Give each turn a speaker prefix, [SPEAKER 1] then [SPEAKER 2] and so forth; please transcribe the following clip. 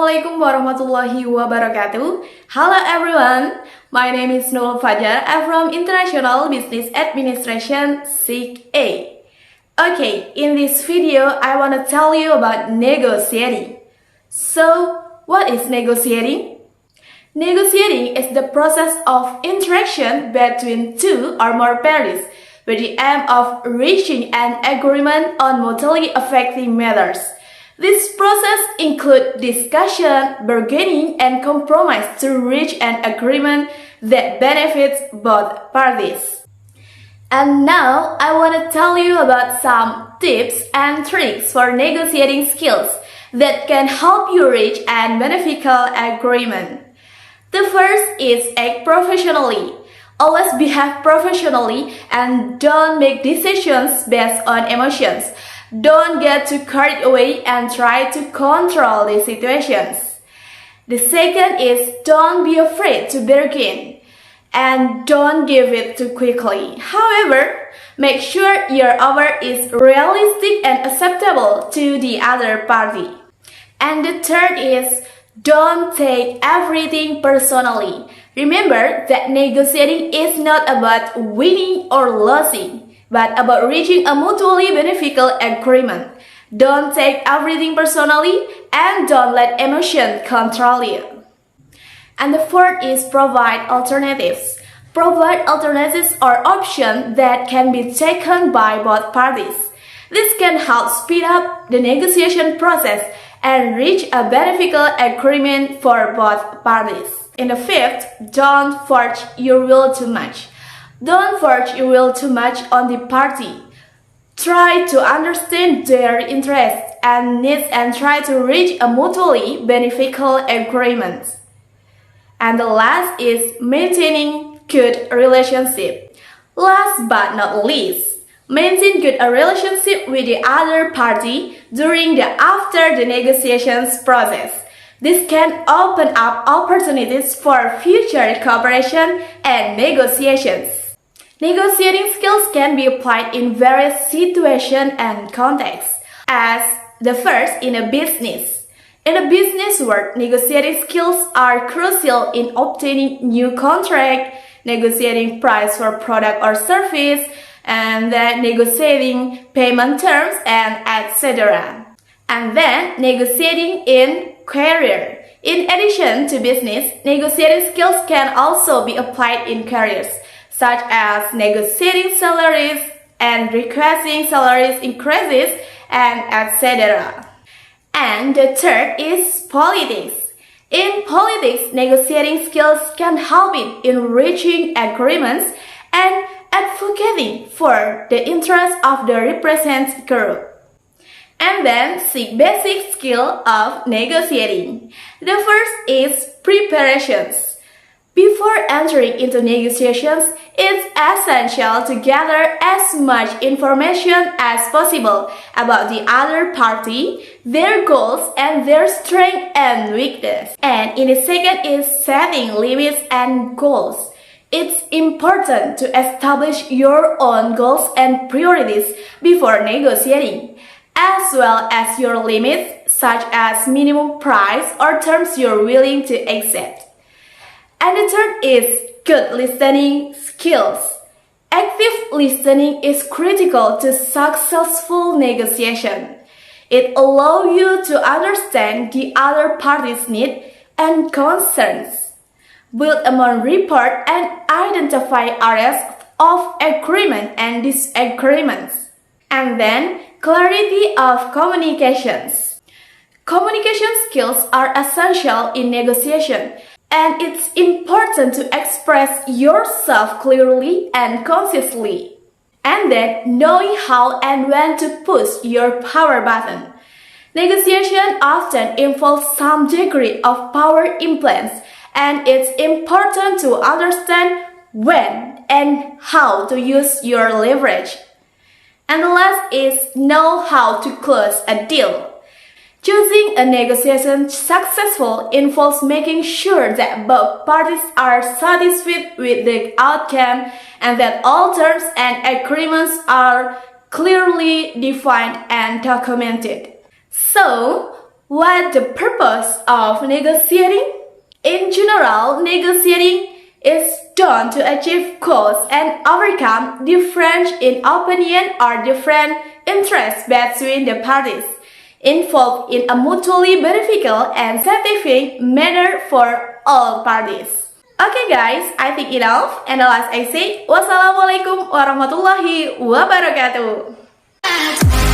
[SPEAKER 1] Assalamualaikum warahmatullahi wabarakatuh. Hello everyone, my name is Nurul Fajar. I'm from International Business Administration SIG-A. Okay, in this video, I want to tell you about negotiating. So, what is negotiating? Negotiating is the process of interaction between two or more parties with the aim of reaching an agreement on mutually affecting matters. This process includes discussion, bargaining, and compromise to reach an agreement that benefits both parties. And now, I want to tell you about some tips and tricks for negotiating skills that can help you reach an beneficial agreement. The first is act professionally. Always behave professionally and don't make decisions based on emotions. Don't get too carried away and try to control the situations. The second is don't be afraid to bargain and don't give it too quickly. However, make sure your offer is realistic and acceptable to the other party. And the third is don't take everything personally. Remember that negotiating is not about winning or losing, but about reaching a mutually beneficial agreement. Don't take everything personally and don't let emotion control you. And the fourth is provide alternatives. Provide alternatives or options that can be taken by both parties. This can help speed up the negotiation process and reach a beneficial agreement for both parties. And the fifth, don't force your will too much. Don't force your will too much on the party. Try to understand their interests and needs and try to reach a mutually beneficial agreement. And the last is maintaining good relationship. Last but not least, maintain good relationship with the other party during the after the negotiations process. This can open up opportunities for future cooperation and negotiations. Negotiating skills can be applied in various situations and contexts. As the first in a business. In a business world, negotiating skills are crucial in obtaining new contract, negotiating price for product or service, and then negotiating payment terms and etc. And then negotiating in career. In addition to business, negotiating skills can also be applied in careers, such as negotiating salaries and requesting salaries increases and etc. And the third is politics. In politics, negotiating skills can help in reaching agreements and advocating for the interests of the represented group. And then, the basic skill of negotiating. The first is preparations. Before entering into negotiations, it's essential to gather as much information as possible about the other party, their goals, and their strength and weakness. And in the second is setting limits and goals. It's important to establish your own goals and priorities before negotiating, as well as your limits, such as minimum price or terms you're willing to accept. And the third is good listening skills. Active listening is critical to successful negotiation. It allows you to understand the other party's needs and concerns, build a more rapport, and identify areas of agreement and disagreements. And then, clarity of communications. Communication skills are essential in negotiation, and it's important to express yourself clearly and concisely. And then, knowing how and when to push your power button. Negotiation often involves some degree of power imbalance, and it's important to understand when and how to use your leverage. And the last is know how to close a deal. Choosing a negotiation successful involves making sure that both parties are satisfied with the outcome and that all terms and agreements are clearly defined and documented. So, What the purpose of negotiating? In general, negotiating is done to achieve goals and overcome difference in opinion or different interests between the parties involved in a mutually beneficial and satisfying manner for all parties. Okay guys, I think enough, and the last I say, wassalamualaikum warahmatullahi wabarakatuh.